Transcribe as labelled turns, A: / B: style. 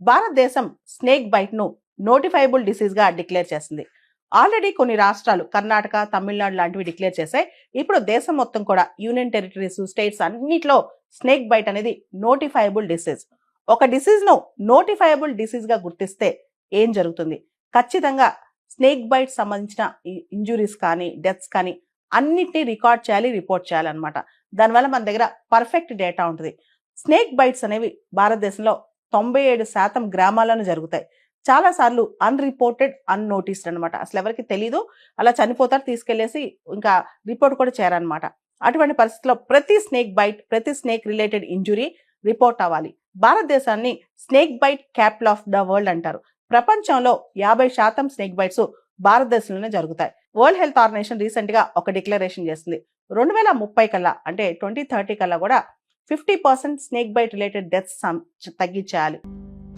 A: భారతదేశం snake bite ను notifiable disease గా డిక్లేర్ చేసింది. ఆల్రెడీ కొన్ని రాష్ట్రాలు కర్ణాటక, తమిళనాడు లాంటివి డిక్లేర్ చేశాయి. ఇప్పుడు దేశం మొత్తం కూడా యూనియన్ టెరిటరీస్, స్టేట్స్ అన్నిట్లో స్నేక్ బైట్ అనేది నోటిఫైబుల్ డిసీజ్. ఒక డిసీజ్ ను నోటిఫైబుల్ డిసీజ్ గా గుర్తిస్తే ఏం జరుగుతుంది? ఖచ్చితంగా స్నేక్ బైట్ సంబంధించిన ఇంజురీస్ కానీ, డెత్స్ కానీ అన్నిటినీ రికార్డ్ చేయాలి, రిపోర్ట్ చేయాలన్నమాట. దానివల్ల మన దగ్గర పర్ఫెక్ట్ డేటా ఉంటుంది. స్నేక్ బైట్స్ అనేవి భారతదేశంలో 97% గ్రామాలను జరుగుతాయి. చాలా సార్లు అన్రిపోర్టెడ్, అన్నోటిస్డ్ అనమాట. అసలు ఎవరికి తెలీదు, అలా చనిపోతారు, తీసుకెళ్లేసి ఇంకా రిపోర్ట్ కూడా చేయరనమాట. అటువంటి పరిస్థితుల్లో ప్రతి స్నేక్ బైట్, ప్రతి స్నేక్ రిలేటెడ్ ఇంజురీ రిపోర్ట్ అవ్వాలి. భారతదేశాన్ని snake bite capital of the world అంటారు. ప్రపంచంలో 50% స్నేక్ బైట్స్ భారతదేశంలోనే జరుగుతాయి. వరల్డ్ హెల్త్ ఆర్గనైజేషన్ రీసెంట్ గా ఒక డిక్లరేషన్ చేసింది. 2030 కల్లా, అంటే 2030 కల్లా కూడా 50% స్నేక్ బైట్ రిలేటెడ్ డెత్స్ తగ్గించాలి.